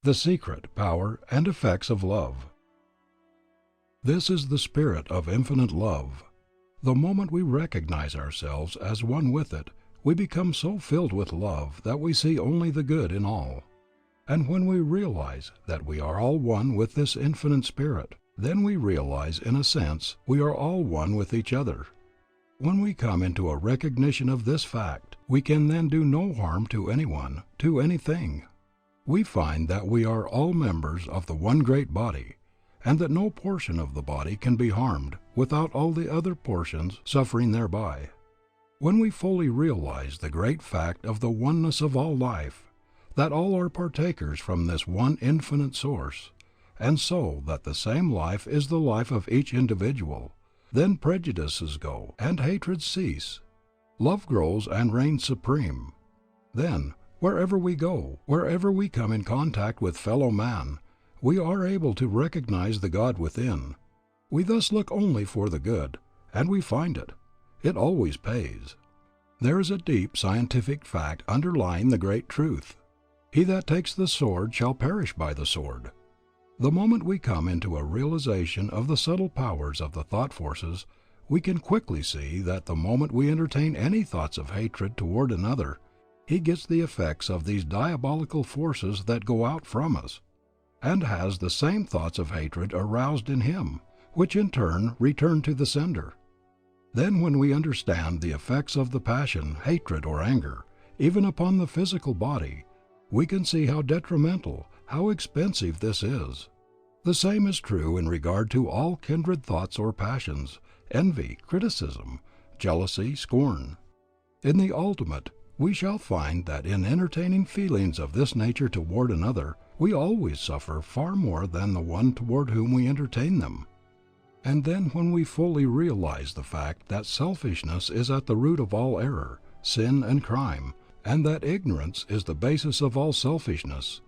The secret, power, and effects of love. This is the spirit of infinite love. The moment we recognize ourselves as one with it, we become so filled with love that we see only the good in all. And when we realize that we are all one with this infinite spirit, then we realize, in a sense, we are all one with each other. When we come into a recognition of this fact, we can then do no harm to anyone, to anything. We find that we are all members of the one great body, and that no portion of the body can be harmed without all the other portions suffering thereby. When we fully realize the great fact of the oneness of all life, that all are partakers from this one infinite source, and so that the same life is the life of each individual, then prejudices go and hatreds cease. Love grows and reigns supreme. Then, wherever we go, wherever we come in contact with fellow man, we are able to recognize the God within. We thus look only for the good, and we find it. It always pays. There is a deep scientific fact underlying the great truth. He that takes the sword shall perish by the sword. The moment we come into a realization of the subtle powers of the thought forces, we can quickly see that the moment we entertain any thoughts of hatred toward another, he gets the effects of these diabolical forces that go out from us, and has the same thoughts of hatred aroused in him, which in turn return to the sender. Then when we understand the effects of the passion, hatred, or anger, even upon the physical body, we can see how detrimental, how expensive this is. The same is true in regard to all kindred thoughts or passions, envy, criticism, jealousy, scorn. In the ultimate, we shall find that in entertaining feelings of this nature toward another, we always suffer far more than the one toward whom we entertain them. And then when we fully realize the fact that selfishness is at the root of all error, sin, and crime, and that ignorance is the basis of all selfishness,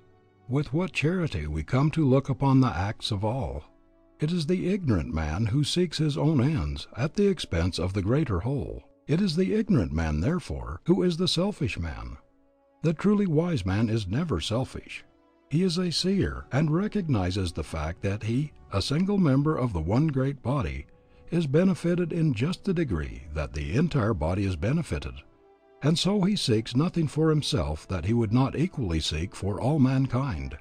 with what charity we come to look upon the acts of all. It is the ignorant man who seeks his own ends at the expense of the greater whole. It is the ignorant man, therefore, who is the selfish man. The truly wise man is never selfish. He is a seer and recognizes the fact that he, a single member of the one great body, is benefited in just the degree that the entire body is benefited. And so he seeks nothing for himself that he would not equally seek for all mankind.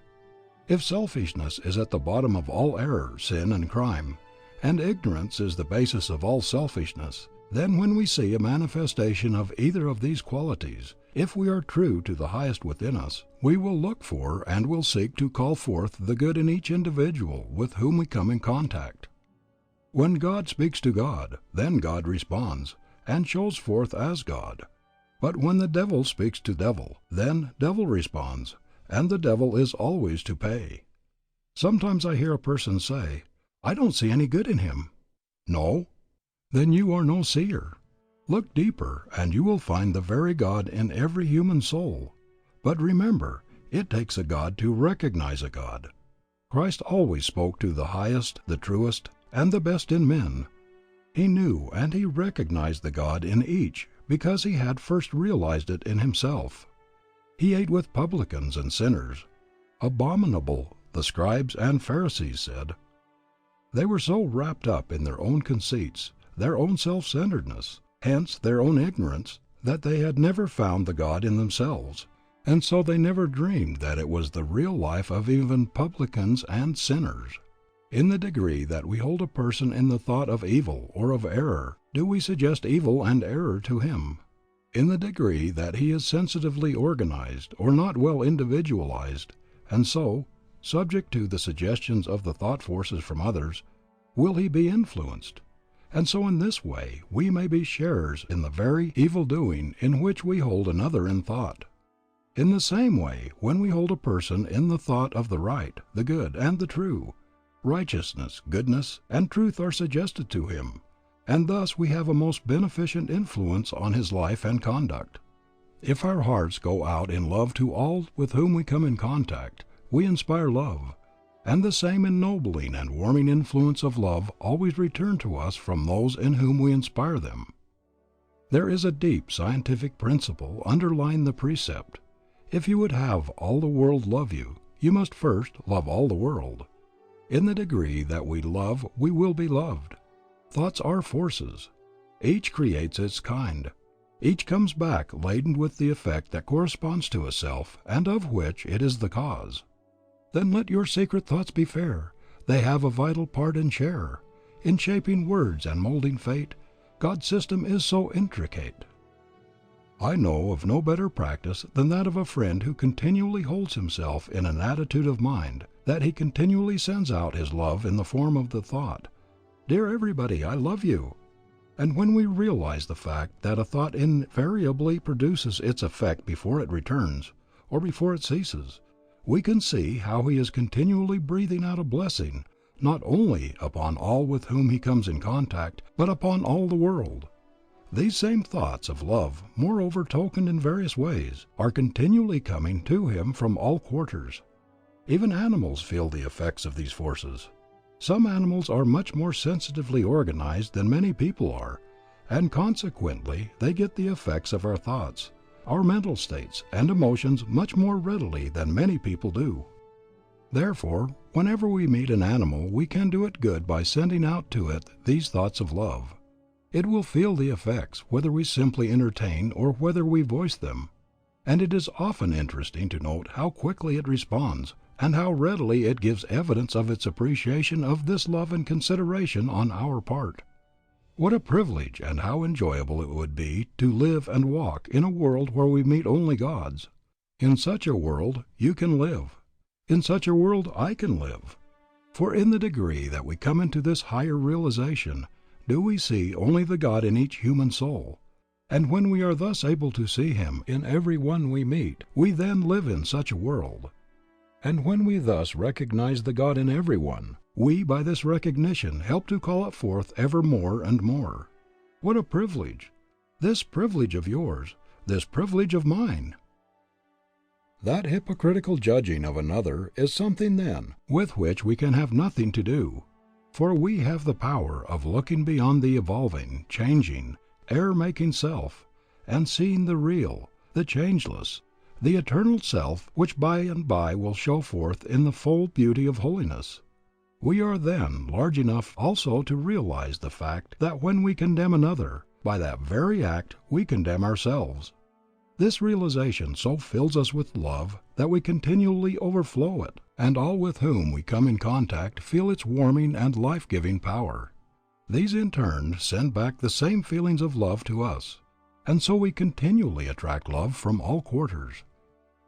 If selfishness is at the bottom of all error, sin, and crime, and ignorance is the basis of all selfishness, then when we see a manifestation of either of these qualities, if we are true to the highest within us, we will look for and will seek to call forth the good in each individual with whom we come in contact. When God speaks to God, then God responds, and shows forth as God. But when the devil speaks to devil, then devil responds, and the devil is always to pay. Sometimes I hear a person say, "I don't see any good in him." No? Then you are no seer. Look deeper and you will find the very God in every human soul. But remember, it takes a God to recognize a God. Christ always spoke to the highest, the truest, and the best in men. He knew and he recognized the God in each because he had first realized it in himself. He ate with publicans and sinners. Abominable, the scribes and Pharisees said. They were so wrapped up in their own conceits, their own self-centeredness, hence their own ignorance, that they had never found the God in themselves, and so they never dreamed that it was the real life of even publicans and sinners. In the degree that we hold a person in the thought of evil or of error, do we suggest evil and error to him. In the degree that he is sensitively organized or not well individualized, and so, subject to the suggestions of the thought forces from others, will he be influenced. And so in this way we may be sharers in the very evil doing in which we hold another in thought. In the same way, when we hold a person in the thought of the right, the good, and the true, righteousness, goodness, and truth are suggested to him, and thus we have a most beneficent influence on his life and conduct. If our hearts go out in love to all with whom we come in contact, we inspire love, and the same ennobling and warming influence of love always return to us from those in whom we inspire them. There is a deep scientific principle underlying the precept, "If you would have all the world love you, you must first love all the world. In the degree that we love, we will be loved. Thoughts are forces. Each creates its kind. Each comes back laden with the effect that corresponds to itself and of which it is the cause. Then let your secret thoughts be fair. They have a vital part and share. In shaping words and molding fate, God's system is so intricate. I know of no better practice than that of a friend who continually holds himself in an attitude of mind that he continually sends out his love in the form of the thought, "Dear everybody, I love you." And when we realize the fact that a thought invariably produces its effect before it returns, or before it ceases, we can see how he is continually breathing out a blessing not only upon all with whom he comes in contact, but upon all the world. These same thoughts of love, moreover tokened in various ways, are continually coming to him from all quarters. Even animals feel the effects of these forces. Some animals are much more sensitively organized than many people are, and consequently they get the effects of our thoughts, our mental states and emotions much more readily than many people do. Therefore, whenever we meet an animal we can do it good by sending out to it these thoughts of love. It will feel the effects whether we simply entertain or whether we voice them. And it is often interesting to note how quickly it responds, and how readily it gives evidence of its appreciation of this love and consideration on our part. What a privilege and how enjoyable it would be to live and walk in a world where we meet only gods. In such a world you can live. In such a world I can live. For in the degree that we come into this higher realization, do we see only the God in each human soul. And when we are thus able to see Him in every one we meet, we then live in such a world. And when we thus recognize the God in everyone, we by this recognition help to call it forth ever more and more. What a privilege! This privilege of yours, this privilege of mine! That hypocritical judging of another is something then with which we can have nothing to do, for we have the power of looking beyond the evolving, changing, error-making self, and seeing the real, the changeless, the eternal self which by and by will show forth in the full beauty of holiness. We are then large enough also to realize the fact that when we condemn another, by that very act we condemn ourselves. This realization so fills us with love that we continually overflow it, and all with whom we come in contact feel its warming and life-giving power. These in turn send back the same feelings of love to us, and so we continually attract love from all quarters.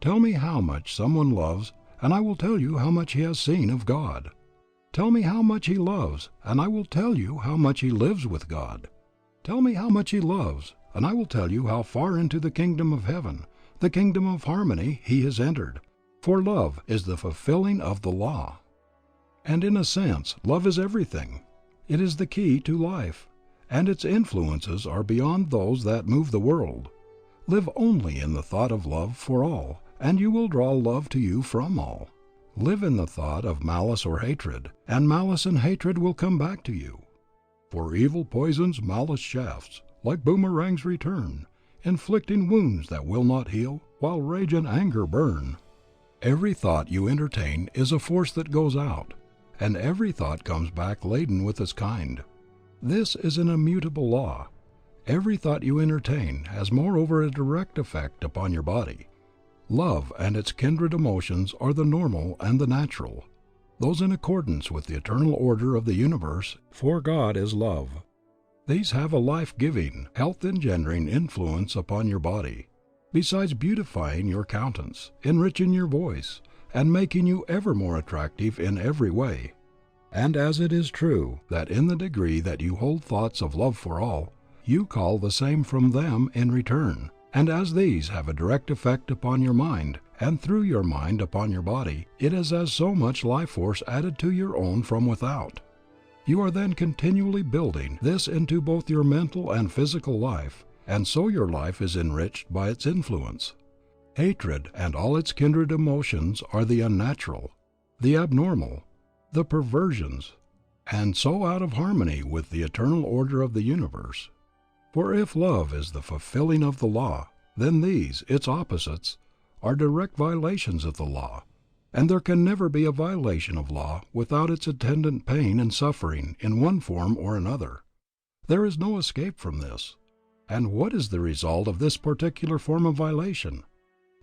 Tell me how much someone loves, and I will tell you how much he has seen of God. Tell me how much he loves, and I will tell you how much he lives with God. Tell me how much he loves, and I will tell you how far into the kingdom of heaven, the kingdom of harmony, he has entered. For love is the fulfilling of the law. And in a sense, love is everything. It is the key to life, and its influences are beyond those that move the world. Live only in the thought of love for all, and you will draw love to you from all. Live in the thought of malice or hatred, and malice and hatred will come back to you. For evil poisons malice shafts, like boomerangs return, inflicting wounds that will not heal, while rage and anger burn. Every thought you entertain is a force that goes out, and every thought comes back laden with its kind. This is an immutable law. Every thought you entertain has moreover a direct effect upon your body. Love and its kindred emotions are the normal and the natural, those in accordance with the eternal order of the universe, for God is love. These have a life-giving, health-engendering influence upon your body, besides beautifying your countenance, enriching your voice, and making you ever more attractive in every way. And as it is true that in the degree that you hold thoughts of love for all, you call the same from them in return, and as these have a direct effect upon your mind, and through your mind upon your body, it is as so much life force added to your own from without. You are then continually building this into both your mental and physical life, and so your life is enriched by its influence. Hatred and all its kindred emotions are the unnatural, the abnormal, the perversions, and so out of harmony with the eternal order of the universe. For if love is the fulfilling of the law, then these, its opposites, are direct violations of the law, and there can never be a violation of law without its attendant pain and suffering in one form or another. There is no escape from this. And what is the result of this particular form of violation?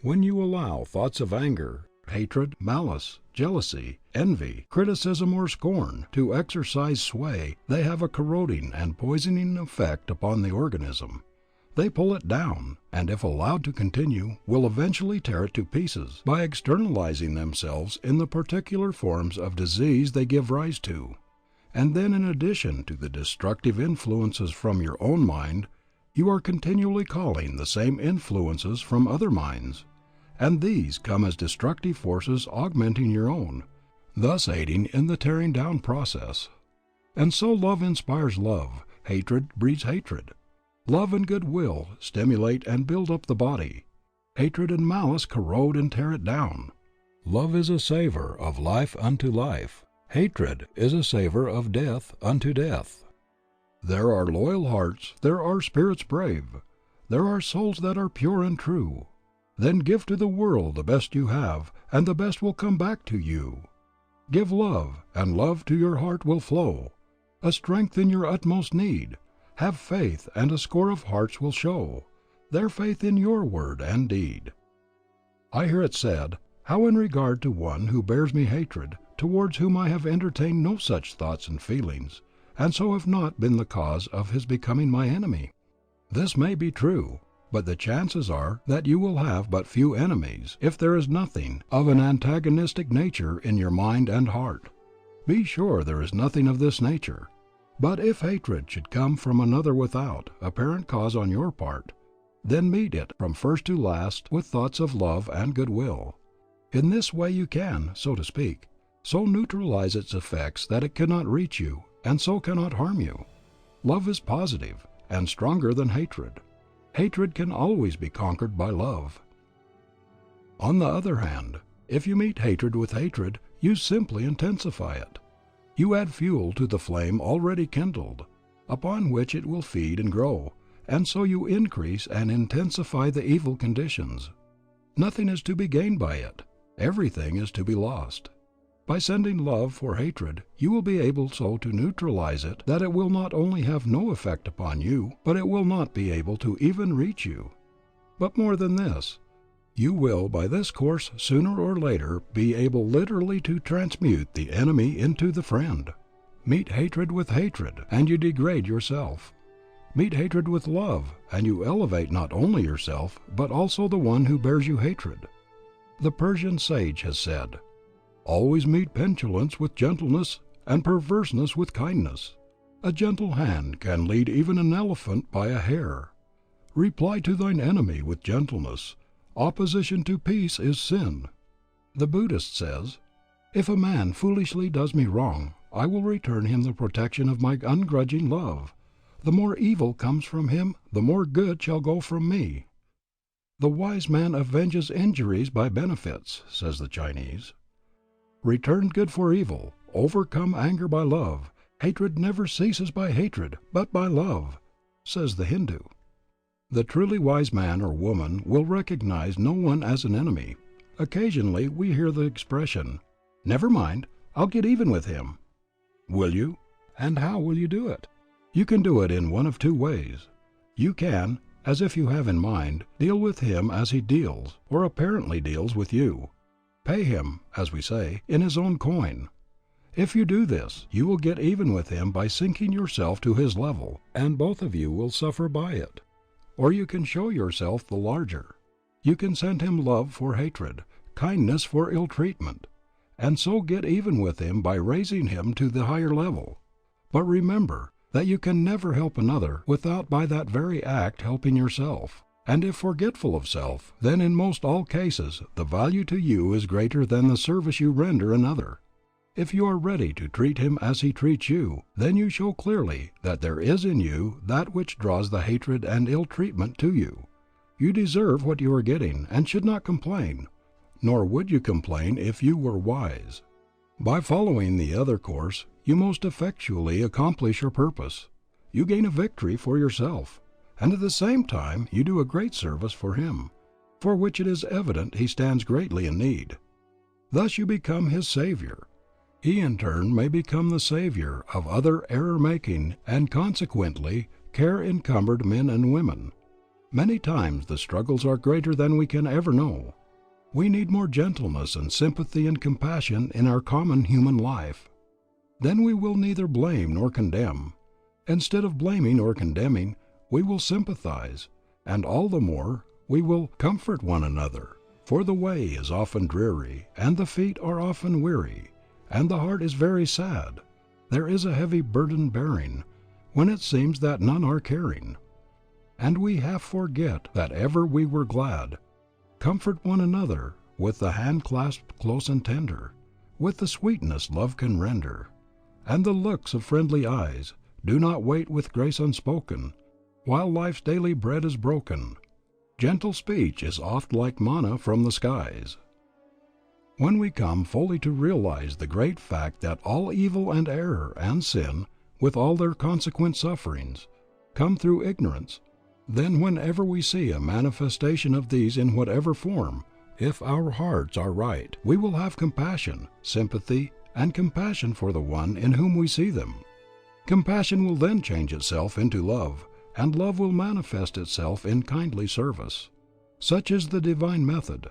When you allow thoughts of anger, hatred, malice, jealousy, envy, criticism, or scorn to exercise sway, they have a corroding and poisoning effect upon the organism. They pull it down, and if allowed to continue, will eventually tear it to pieces by externalizing themselves in the particular forms of disease they give rise to. And then, in addition to the destructive influences from your own mind, you are continually calling the same influences from other minds, and these come as destructive forces augmenting your own, thus aiding in the tearing down process. And so love inspires love, hatred breeds hatred. Love and goodwill stimulate and build up the body. Hatred and malice corrode and tear it down. Love is a savor of life unto life. Hatred is a savor of death unto death. There are loyal hearts, there are spirits brave, there are souls that are pure and true. Then give to the world the best you have, and the best will come back to you. Give love, and love to your heart will flow, a strength in your utmost need. Have faith, and a score of hearts will show their faith in your word and deed. I hear it said, "How in regard to one who bears me hatred, towards whom I have entertained no such thoughts and feelings, and so have not been the cause of his becoming my enemy." This may be true, but the chances are that you will have but few enemies if there is nothing of an antagonistic nature in your mind and heart. Be sure there is nothing of this nature. But if hatred should come from another without apparent cause on your part, then meet it from first to last with thoughts of love and goodwill. In this way you can, so to speak, so neutralize its effects that it cannot reach you and so cannot harm you. Love is positive and stronger than hatred. Hatred can always be conquered by love. On the other hand, if you meet hatred with hatred, you simply intensify it. You add fuel to the flame already kindled, upon which it will feed and grow, and so you increase and intensify the evil conditions. Nothing is to be gained by it. Everything is to be lost. By sending love for hatred, you will be able so to neutralize it that it will not only have no effect upon you, but it will not be able to even reach you. But more than this, you will by this course sooner or later be able literally to transmute the enemy into the friend. Meet hatred with hatred, and you degrade yourself. Meet hatred with love, and you elevate not only yourself, but also the one who bears you hatred. The Persian sage has said, "Always meet petulance with gentleness, and perverseness with kindness. A gentle hand can lead even an elephant by a hair. Reply to thine enemy with gentleness. Opposition to peace is sin." The Buddhist says, "If a man foolishly does me wrong, I will return him the protection of my ungrudging love. The more evil comes from him, the more good shall go from me." "The wise man avenges injuries by benefits," says the Chinese. "Return good for evil, overcome anger by love. Hatred never ceases by hatred, but by love," says the Hindu. The truly wise man or woman will recognize no one as an enemy. Occasionally we hear the expression, "Never mind, I'll get even with him." Will you? And how will you do it? You can do it in one of two ways. You can, as if you have in mind, deal with him as he deals, or apparently deals with you. Pay him, as we say, in his own coin. If you do this, you will get even with him by sinking yourself to his level, and both of you will suffer by it. Or you can show yourself the larger. You can send him love for hatred, kindness for ill treatment, and so get even with him by raising him to the higher level. But remember that you can never help another without by that very act helping yourself. And if forgetful of self, then in most all cases the value to you is greater than the service you render another. If you are ready to treat him as he treats you, then you show clearly that there is in you that which draws the hatred and ill treatment to you. You deserve what you are getting and should not complain, nor would you complain if you were wise. By following the other course, you most effectually accomplish your purpose. You gain a victory for yourself, and at the same time you do a great service for him, for which it is evident he stands greatly in need. Thus you become his savior. He in turn may become the savior of other error-making and consequently care-encumbered men and women. Many times the struggles are greater than we can ever know. We need more gentleness and sympathy and compassion in our common human life. Then we will neither blame nor condemn. Instead of blaming or condemning, we will sympathize, and all the more we will comfort one another, for the way is often dreary, and the feet are often weary, and the heart is very sad. There is a heavy burden bearing, when it seems that none are caring. And we half forget that ever we were glad. Comfort one another with the hand clasped close and tender, with the sweetness love can render. And the looks of friendly eyes do not wait with grace unspoken, while life's daily bread is broken. Gentle speech is oft like manna from the skies. When we come fully to realize the great fact that all evil and error and sin, with all their consequent sufferings, come through ignorance, then whenever we see a manifestation of these in whatever form, if our hearts are right, we will have compassion, sympathy, and compassion for the one in whom we see them. Compassion will then change itself into love, and love will manifest itself in kindly service. Such is the divine method.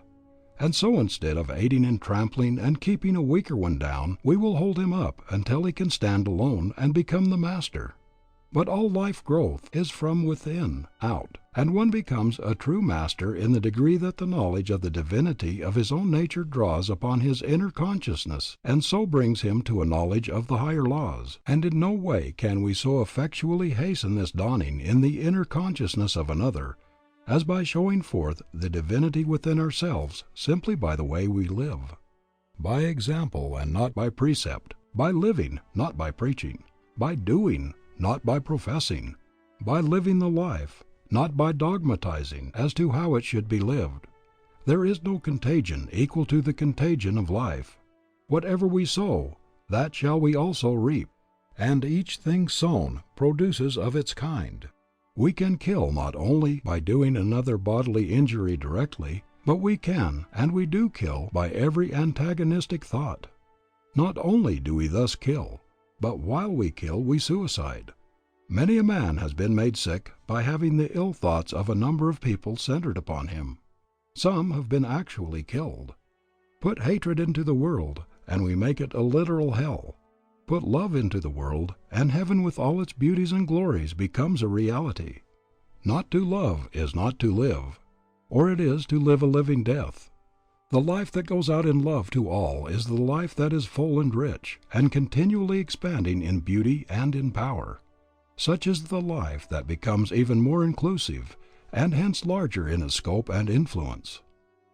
And so instead of aiding and trampling and keeping a weaker one down, we will hold him up until he can stand alone and become the master. But all life growth is from within out, and one becomes a true master in the degree that the knowledge of the divinity of his own nature draws upon his inner consciousness and so brings him to a knowledge of the higher laws, and in no way can we so effectually hasten this dawning in the inner consciousness of another as by showing forth the divinity within ourselves simply by the way we live. By example and not by precept, by living, not by preaching, by doing, not by professing, by living the life, not by dogmatizing as to how it should be lived. There is no contagion equal to the contagion of life. Whatever we sow, that shall we also reap, and each thing sown produces of its kind. We can kill not only by doing another bodily injury directly, but we can and we do kill by every antagonistic thought. Not only do we thus kill, but while we kill we suicide. Many a man has been made sick by having the ill thoughts of a number of people centered upon him. Some have been actually killed. Put hatred into the world, and we make it a literal hell. Put love into the world, and heaven with all its beauties and glories becomes a reality. Not to love is not to live, or it is to live a living death. The life that goes out in love to all is the life that is full and rich, and continually expanding in beauty and in power. Such is the life that becomes even more inclusive, and hence larger in its scope and influence.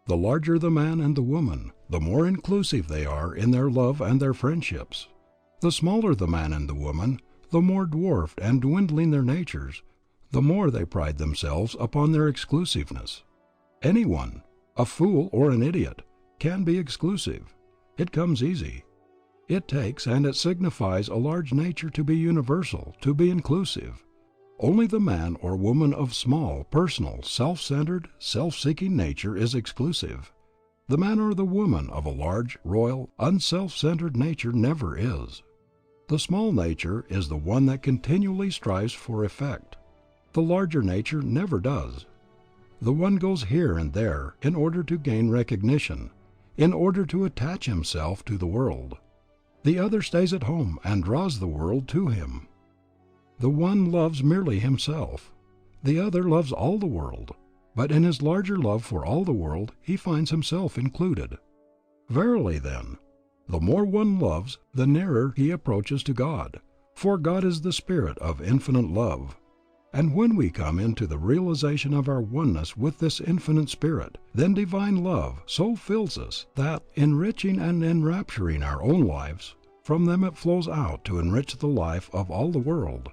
The larger the man and the woman, the more inclusive they are in their love and their friendships. The smaller the man and the woman, the more dwarfed and dwindling their natures, the more they pride themselves upon their exclusiveness. Anyone, a fool or an idiot, can be exclusive. It comes easy. It takes and it signifies a large nature to be universal, to be inclusive. Only the man or woman of small, personal, self-centered, self-seeking nature is exclusive. The man or the woman of a large, royal, unself-centered nature never is. The small nature is the one that continually strives for effect. The larger nature never does. The one goes here and there in order to gain recognition, in order to attach himself to the world. The other stays at home and draws the world to him. The one loves merely himself. The other loves all the world, but in his larger love for all the world he finds himself included. Verily then, the more one loves, the nearer he approaches to God, for God is the Spirit of infinite love. And when we come into the realization of our oneness with this infinite Spirit, then divine love so fills us that, enriching and enrapturing our own lives, from them it flows out to enrich the life of all the world.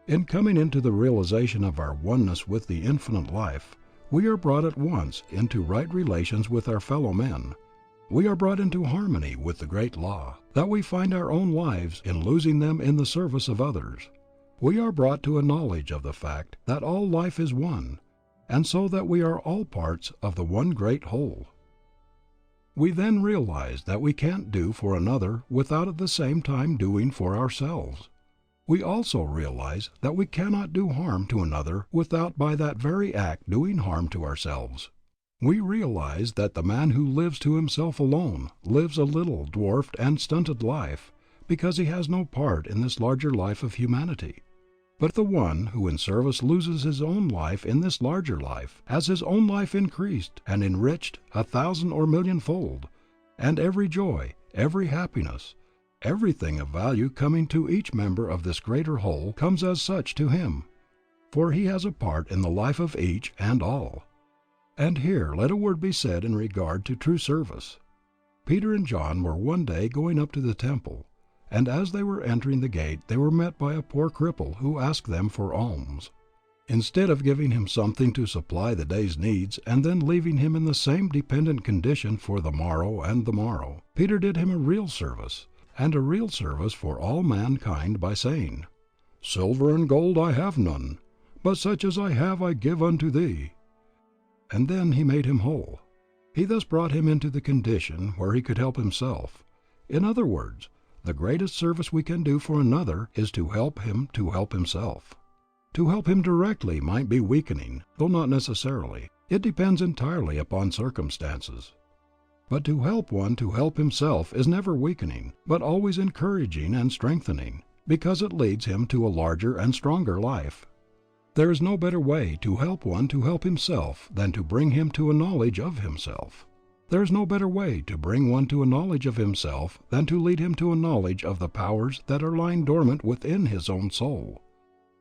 In coming into the realization of our oneness with the infinite life, we are brought at once into right relations with our fellow men. We are brought into harmony with the great law, that we find our own lives in losing them in the service of others. We are brought to a knowledge of the fact that all life is one, and so that we are all parts of the one great whole. We then realize that we can't do for another without at the same time doing for ourselves. We also realize that we cannot do harm to another without by that very act doing harm to ourselves. We realize that the man who lives to himself alone lives a little dwarfed and stunted life because he has no part in this larger life of humanity. But the one who in service loses his own life in this larger life has his own life increased and enriched 1,000 or millionfold, and every joy, every happiness, everything of value coming to each member of this greater whole comes as such to him, for he has a part in the life of each and all. And here let a word be said in regard to true service. Peter and John were one day going up to the temple, and as they were entering the gate they were met by a poor cripple who asked them for alms. Instead of giving him something to supply the day's needs and then leaving him in the same dependent condition for the morrow and the morrow, Peter did him a real service, and a real service for all mankind by saying, "Silver and gold I have none, but such as I have I give unto thee." And then he made him whole. He thus brought him into the condition where he could help himself. In other words, the greatest service we can do for another is to help him to help himself. To help him directly might be weakening, though not necessarily. It depends entirely upon circumstances. But to help one to help himself is never weakening, but always encouraging and strengthening, because it leads him to a larger and stronger life. There is no better way to help one to help himself than to bring him to a knowledge of himself. There is no better way to bring one to a knowledge of himself than to lead him to a knowledge of the powers that are lying dormant within his own soul.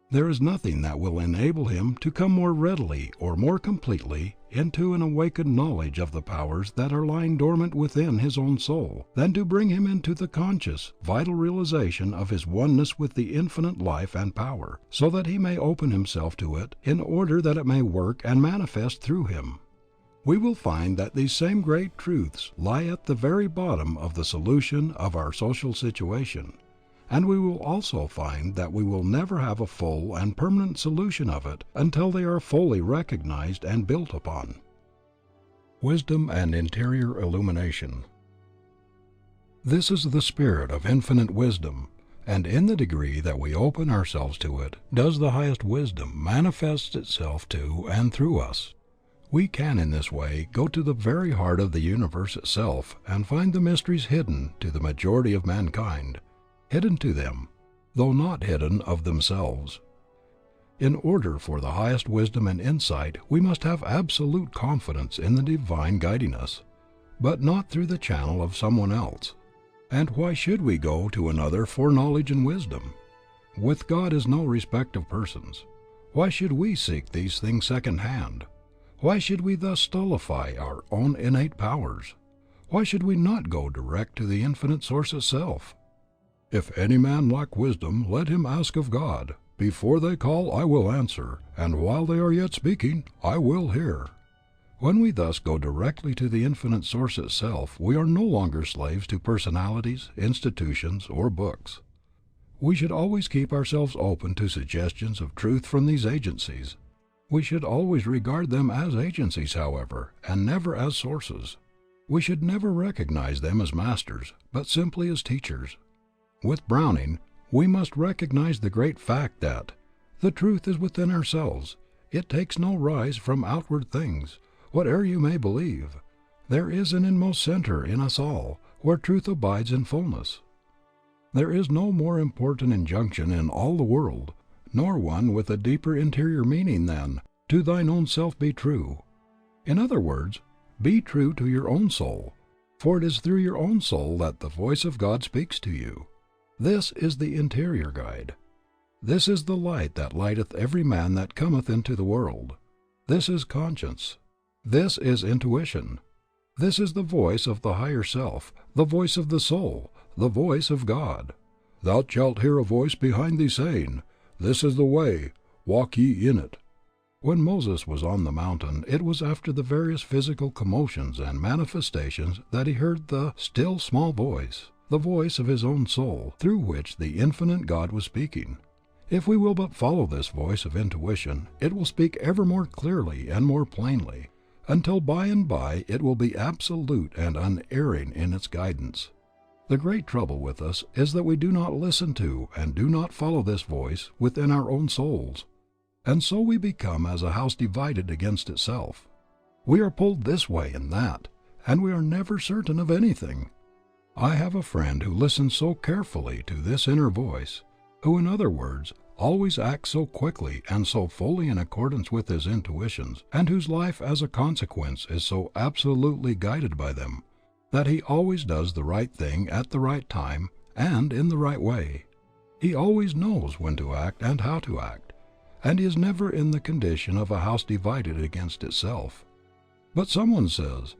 There is nothing that will enable him to come more readily or more completely into an awakened knowledge of the powers that are lying dormant within his own soul than to bring him into the conscious, vital realization of his oneness with the infinite life and power, so that he may open himself to it in order that it may work and manifest through him. We will find that these same great truths lie at the very bottom of the solution of our social situation, and we will also find that we will never have a full and permanent solution of it until they are fully recognized and built upon. Wisdom and interior illumination. This is the spirit of infinite wisdom, and in the degree that we open ourselves to it does the highest wisdom manifest itself to and through us. We can in this way go to the very heart of the universe itself and find the mysteries hidden to the majority of mankind, hidden to them, though not hidden of themselves. In order for the highest wisdom and insight we must have absolute confidence in the divine guiding us, but not through the channel of someone else. And why should we go to another for knowledge and wisdom? With God is no respect of persons. Why should we seek these things second hand? Why should we thus stultify our own innate powers? Why should we not go direct to the infinite source itself? If any man lack wisdom, let him ask of God. Before they call, I will answer, and while they are yet speaking, I will hear. When we thus go directly to the infinite source itself, we are no longer slaves to personalities, institutions, or books. We should always keep ourselves open to suggestions of truth from these agencies. We should always regard them as agencies, however, and never as sources. We should never recognize them as masters, but simply as teachers. With Browning, we must recognize the great fact that the truth is within ourselves. It takes no rise from outward things, whate'er you may believe. There is an inmost center in us all, where truth abides in fullness. There is no more important injunction in all the world, nor one with a deeper interior meaning than, to thine own self be true. In other words, be true to your own soul, for it is through your own soul that the voice of God speaks to you. This is the interior guide. This is the light that lighteth every man that cometh into the world. This is conscience. This is intuition. This is the voice of the higher self, the voice of the soul, the voice of God. Thou shalt hear a voice behind thee saying, This is the way, walk ye in it. When Moses was on the mountain, it was after the various physical commotions and manifestations that he heard the still small voice, the voice of his own soul, through which the infinite God was speaking. If we will but follow this voice of intuition, it will speak ever more clearly and more plainly, until by and by it will be absolute and unerring in its guidance. The great trouble with us is that we do not listen to and do not follow this voice within our own souls, and so we become as a house divided against itself. We are pulled this way and that, and we are never certain of anything. I have a friend who listens so carefully to this inner voice, who, in other words, always acts so quickly and so fully in accordance with his intuitions, and whose life as a consequence is so absolutely guided by them, that he always does the right thing at the right time and in the right way. He always knows when to act and how to act, and he is never in the condition of a house divided against itself. But someone says,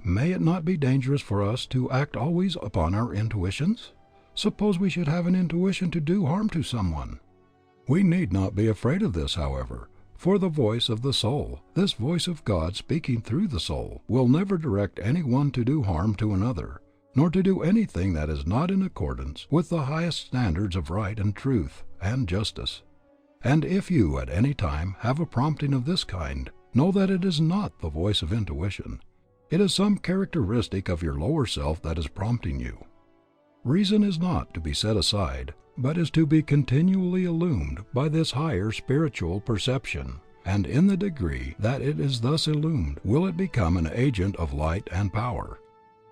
may it not be dangerous for us to act always upon our intuitions? Suppose we should have an intuition to do harm to someone? We need not be afraid of this, however, for the voice of the soul, this voice of God speaking through the soul, will never direct any one to do harm to another, nor to do anything that is not in accordance with the highest standards of right and truth and justice. And if you at any time have a prompting of this kind, know that it is not the voice of intuition. It is some characteristic of your lower self that is prompting you. Reason is not to be set aside, but is to be continually illumined by this higher spiritual perception, and in the degree that it is thus illumined will it become an agent of light and power.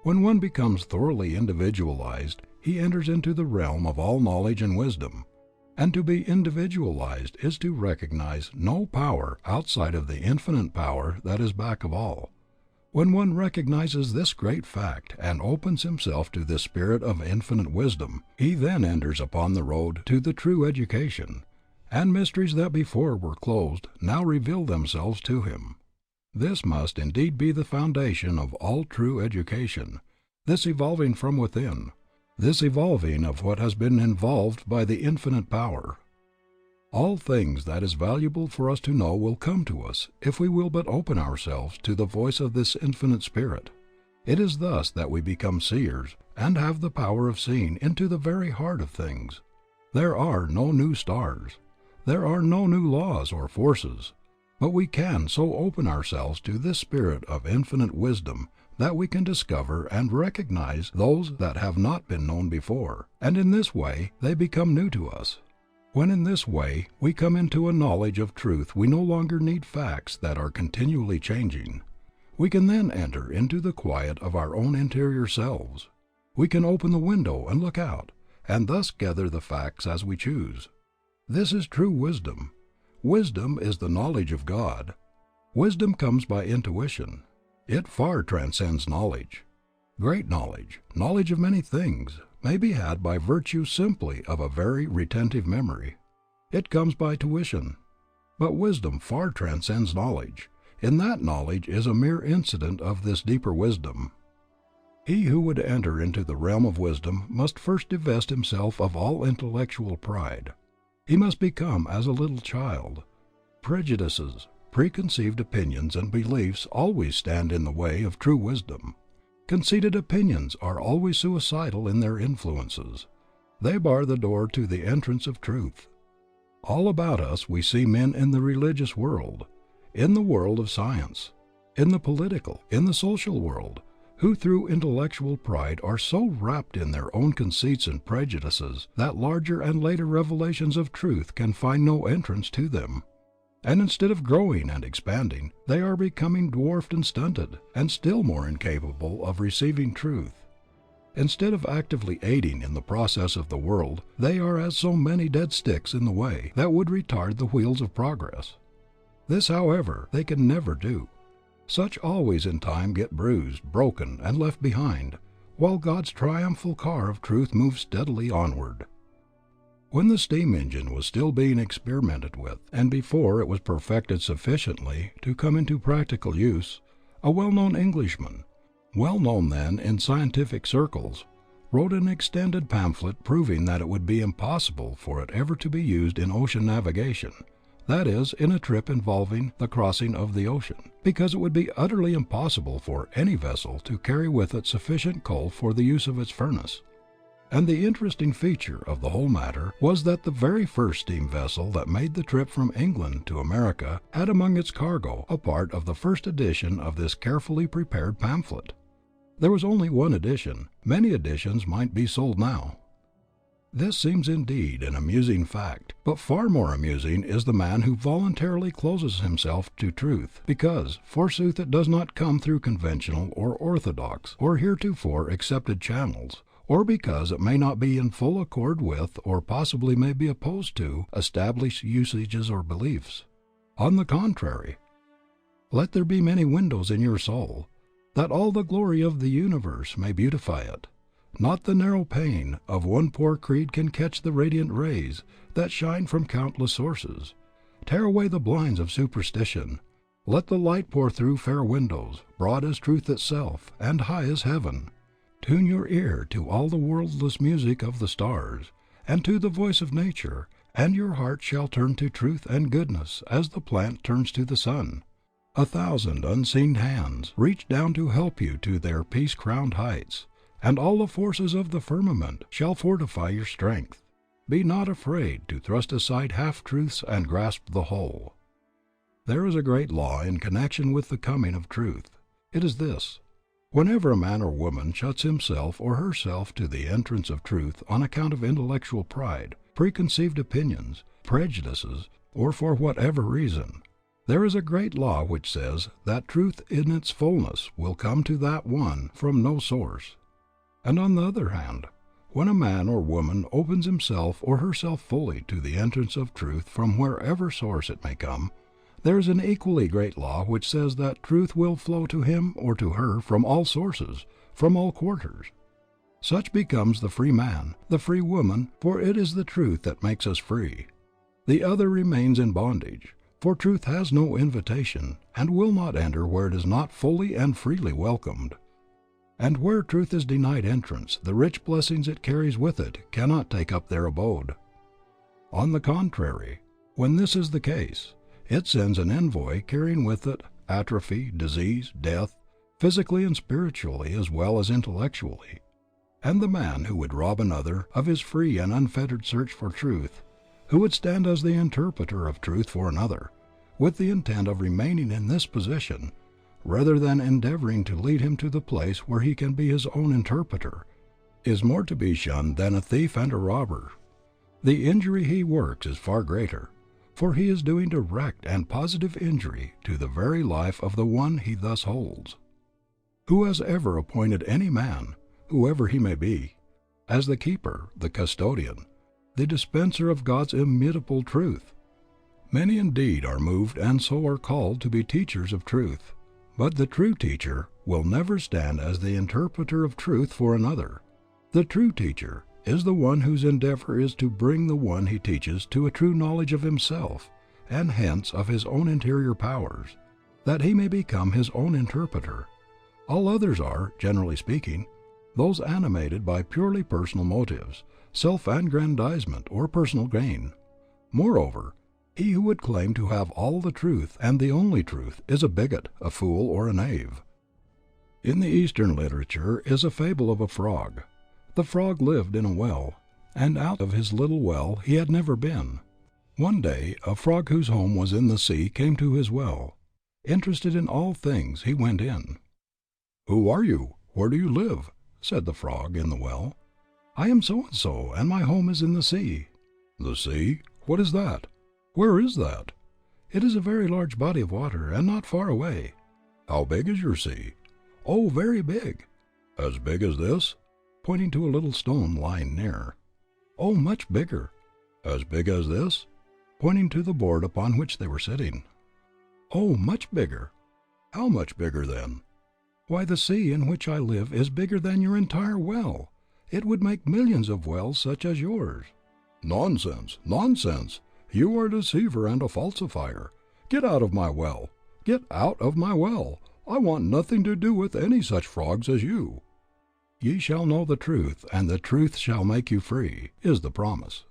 When one becomes thoroughly individualized, he enters into the realm of all knowledge and wisdom, and to be individualized is to recognize no power outside of the infinite power that is back of all. When one recognizes this great fact and opens himself to this spirit of infinite wisdom, he then enters upon the road to the true education, and mysteries that before were closed now reveal themselves to him. This must indeed be the foundation of all true education, this evolving from within, this evolving of what has been involved by the infinite power. All things that is valuable for us to know will come to us if we will but open ourselves to the voice of this infinite spirit. It is thus that we become seers and have the power of seeing into the very heart of things. There are no new stars. There are no new laws or forces. But we can so open ourselves to this spirit of infinite wisdom that we can discover and recognize those that have not been known before, and in this way they become new to us. When in this way we come into a knowledge of truth, we no longer need facts that are continually changing. We can then enter into the quiet of our own interior selves. We can open the window and look out, and thus gather the facts as we choose. This is true wisdom. Wisdom is the knowledge of God. Wisdom comes by intuition. It far transcends knowledge. Great knowledge, knowledge of many things, may be had by virtue simply of a very retentive memory. It comes by tuition. But wisdom far transcends knowledge. In that knowledge is a mere incident of this deeper wisdom. He who would enter into the realm of wisdom must first divest himself of all intellectual pride. He must become as a little child. Prejudices, preconceived opinions and beliefs always stand in the way of true wisdom. Conceited opinions are always suicidal in their influences. They bar the door to the entrance of truth. All about us we see men in the religious world, in the world of science, in the political, in the social world, who through intellectual pride are so wrapped in their own conceits and prejudices that larger and later revelations of truth can find no entrance to them. And instead of growing and expanding, they are becoming dwarfed and stunted, and still more incapable of receiving truth. Instead of actively aiding in the process of the world, they are as so many dead sticks in the way that would retard the wheels of progress. This, however, they can never do. Such always in time get bruised, broken, and left behind, while God's triumphal car of truth moves steadily onward. When the steam engine was still being experimented with, and before it was perfected sufficiently to come into practical use, a well-known Englishman, well known then in scientific circles, wrote an extended pamphlet proving that it would be impossible for it ever to be used in ocean navigation, that is, in a trip involving the crossing of the ocean, because it would be utterly impossible for any vessel to carry with it sufficient coal for the use of its furnace. And the interesting feature of the whole matter was that the very first steam vessel that made the trip from England to America had among its cargo a part of the first edition of this carefully prepared pamphlet. There was only one edition. Many editions might be sold now. This seems indeed an amusing fact, but far more amusing is the man who voluntarily closes himself to truth, because, forsooth, it does not come through conventional or orthodox or heretofore accepted channels, or because it may not be in full accord with, or possibly may be opposed to, established usages or beliefs. On the contrary, let there be many windows in your soul, that all the glory of the universe may beautify it. Not the narrow pane of one poor creed can catch the radiant rays that shine from countless sources. Tear away the blinds of superstition. Let the light pour through fair windows, broad as truth itself, and high as heaven. Tune your ear to all the worldless music of the stars, and to the voice of nature, and your heart shall turn to truth and goodness as the plant turns to the sun. 1,000 unseen hands reach down to help you to their peace-crowned heights, and all the forces of the firmament shall fortify your strength. Be not afraid to thrust aside half-truths and grasp the whole. There is a great law in connection with the coming of truth. It is this: whenever a man or woman shuts himself or herself to the entrance of truth on account of intellectual pride, preconceived opinions, prejudices, or for whatever reason, there is a great law which says that truth in its fullness will come to that one from no source. And on the other hand, when a man or woman opens himself or herself fully to the entrance of truth from wherever source it may come, there is an equally great law which says that truth will flow to him or to her from all sources, from all quarters. Such becomes the free man, the free woman, for it is the truth that makes us free. The other remains in bondage, for truth has no invitation, and will not enter where it is not fully and freely welcomed. And where truth is denied entrance, the rich blessings it carries with it cannot take up their abode. On the contrary, when this is the case, it sends an envoy carrying with it atrophy, disease, death, physically and spiritually as well as intellectually. And the man who would rob another of his free and unfettered search for truth, who would stand as the interpreter of truth for another, with the intent of remaining in this position, rather than endeavoring to lead him to the place where he can be his own interpreter, is more to be shunned than a thief and a robber. The injury he works is far greater, for he is doing direct and positive injury to the very life of the one he thus holds. Who has ever appointed any man, whoever he may be, as the keeper, the custodian, the dispenser of God's immutable truth? Many indeed are moved and so are called to be teachers of truth. But the true teacher will never stand as the interpreter of truth for another. The true teacher is the one whose endeavor is to bring the one he teaches to a true knowledge of himself, and hence of his own interior powers, that he may become his own interpreter. All others are, generally speaking, those animated by purely personal motives, self-aggrandizement, or personal gain. Moreover, he who would claim to have all the truth and the only truth is a bigot, a fool, or a knave. In the Eastern literature is a fable of a frog. The frog lived in a well, and out of his little well he had never been. One day a frog whose home was in the sea came to his well. Interested in all things, he went in. "Who are you? Where do you live?" said the frog in the well. "I am so-and-so, and my home is in the sea." "The sea? What is that? Where is that?" "It is a very large body of water, and not far away." "How big is your sea?" "Oh, very big." "As big as this?" pointing to a little stone lying near. "Oh, much bigger." "As big as this?" pointing to the board upon which they were sitting. "Oh, much bigger." "How much bigger then?" "Why, the sea in which I live is bigger than your entire well. It would make millions of wells such as yours." "Nonsense, nonsense. You are a deceiver and a falsifier. Get out of my well. Get out of my well. I want nothing to do with any such frogs as you." "Ye shall know the truth, and the truth shall make you free," is the promise.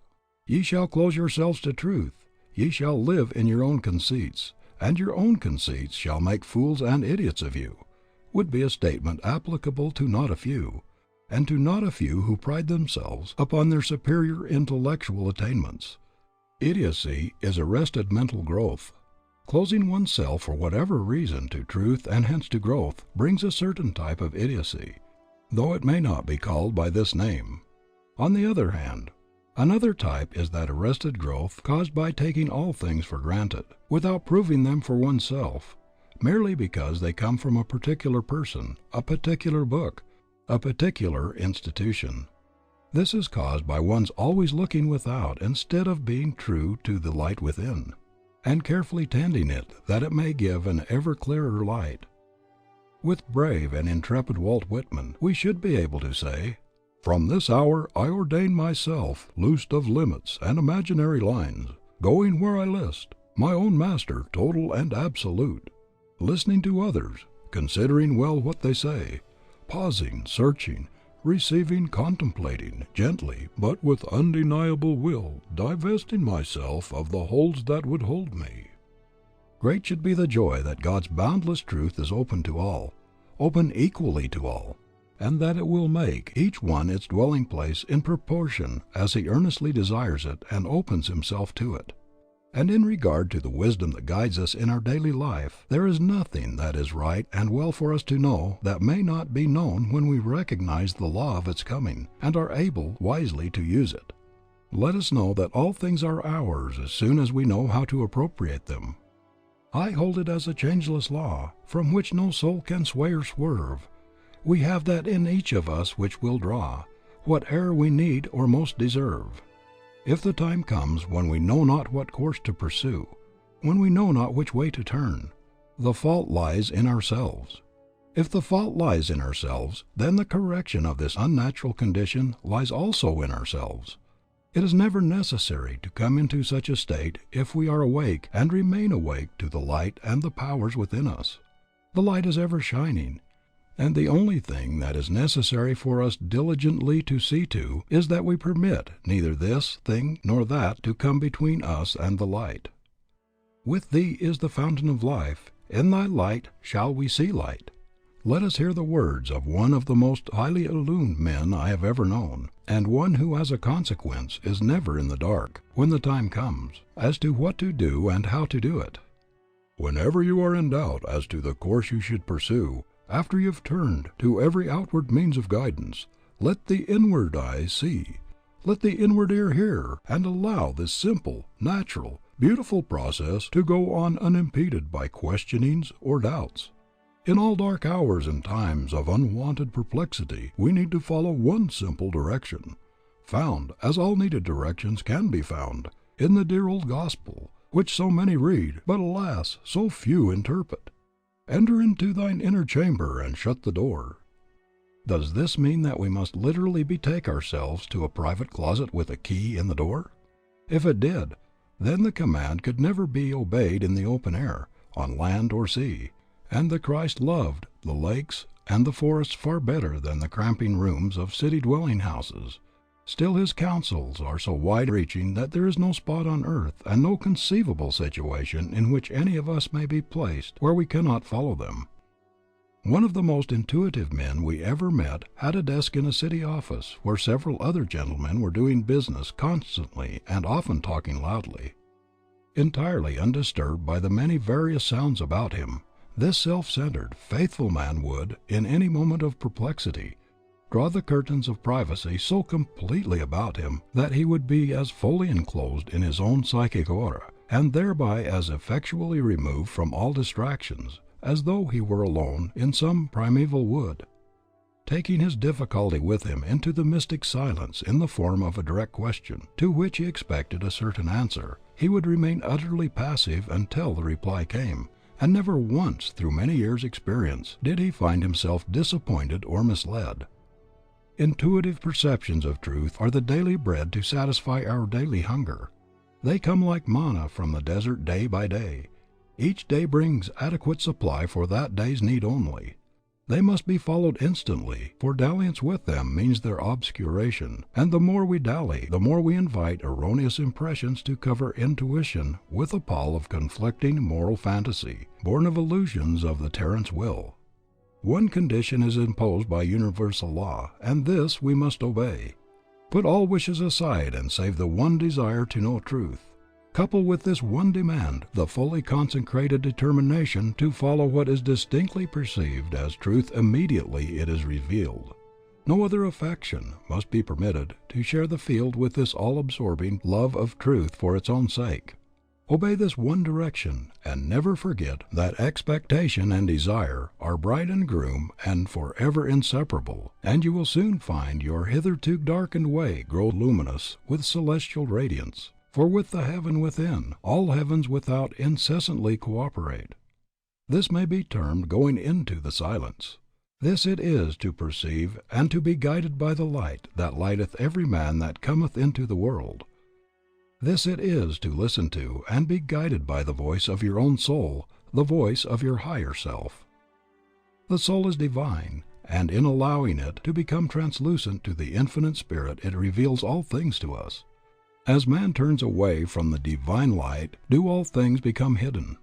"Ye shall close yourselves to truth. Ye shall live in your own conceits, and your own conceits shall make fools and idiots of you," would be a statement applicable to not a few. and to not a few who pride themselves upon their superior intellectual attainments. Idiocy is arrested mental growth. Closing oneself for whatever reason to truth and hence to growth brings a certain type of idiocy, though it may not be called by this name. On the other hand, another type is that arrested growth caused by taking all things for granted, without proving them for oneself, merely because they come from a particular person, a particular book, a particular institution. This is caused by one's always looking without instead of being true to the light within, and carefully tending it that it may give an ever clearer light. With brave and intrepid Walt Whitman, we should be able to say, "From this hour I ordain myself, loosed of limits and imaginary lines, going where I list, my own master, total and absolute, listening to others, considering well what they say, pausing, searching, receiving, contemplating, gently, but with undeniable will, divesting myself of the holds that would hold me." Great should be the joy that God's boundless truth is open to all, open equally to all, and that it will make each one its dwelling place in proportion as he earnestly desires it and opens himself to it. And in regard to the wisdom that guides us in our daily life, there is nothing that is right and well for us to know that may not be known when we recognize the law of its coming and are able wisely to use it. Let us know that all things are ours as soon as we know how to appropriate them. I hold it as a changeless law, from which no soul can sway or swerve. We have that in each of us which will draw, whate'er we need or most deserve. If the time comes when we know not what course to pursue, when we know not which way to turn, the fault lies in ourselves. If the fault lies in ourselves, then the correction of this unnatural condition lies also in ourselves. It is never necessary to come into such a state if we are awake and remain awake to the light and the powers within us. The light is ever shining, and the only thing that is necessary for us diligently to see to is that we permit neither this thing nor that to come between us and the light. With thee is the fountain of life, in thy light shall we see light. Let us hear the words of one of the most highly illumined men I have ever known, and one who as a consequence is never in the dark, when the time comes, as to what to do and how to do it. "Whenever you are in doubt as to the course you should pursue, after you have turned to every outward means of guidance, let the inward eye see, let the inward ear hear, and allow this simple, natural, beautiful process to go on unimpeded by questionings or doubts. In all dark hours and times of unwonted perplexity, we need to follow one simple direction, found, as all needed directions can be found, in the dear old gospel, which so many read, but alas, so few interpret. Enter into thine inner chamber and shut the door." Does this mean that we must literally betake ourselves to a private closet with a key in the door? If it did, then the command could never be obeyed in the open air, on land or sea, and the Christ loved the lakes and the forests far better than the cramping rooms of city dwelling houses. Still his counsels are so wide-reaching that there is no spot on earth and no conceivable situation in which any of us may be placed where we cannot follow them. One of the most intuitive men we ever met had a desk in a city office where several other gentlemen were doing business constantly and often talking loudly. Entirely undisturbed by the many various sounds about him, this self-centered, faithful man would, in any moment of perplexity, draw the curtains of privacy so completely about him that he would be as fully enclosed in his own psychic aura, and thereby as effectually removed from all distractions, as though he were alone in some primeval wood. Taking his difficulty with him into the mystic silence in the form of a direct question, to which he expected a certain answer, he would remain utterly passive until the reply came, and never once through many years' experience did he find himself disappointed or misled. Intuitive perceptions of truth are the daily bread to satisfy our daily hunger. They come like manna from the desert day by day. Each day brings adequate supply for that day's need only. They must be followed instantly, for dalliance with them means their obscuration, and the more we dally, the more we invite erroneous impressions to cover intuition with a pall of conflicting moral fantasy, born of illusions of the tyrant's will. One condition is imposed by universal law, and this we must obey. Put all wishes aside and save the one desire to know truth. Couple with this one demand the fully consecrated determination to follow what is distinctly perceived as truth immediately it is revealed. No other affection must be permitted to share the field with this all-absorbing love of truth for its own sake. Obey this one direction, and never forget that expectation and desire are bride and groom and forever inseparable, and you will soon find your hitherto darkened way grow luminous with celestial radiance, for with the heaven within, all heavens without incessantly cooperate. This may be termed going into the silence. This it is to perceive and to be guided by the light that lighteth every man that cometh into the world. This it is to listen to and be guided by the voice of your own soul, the voice of your higher self. The soul is divine, and in allowing it to become translucent to the infinite spirit it reveals all things to us. As man turns away from the divine light do all things become hidden.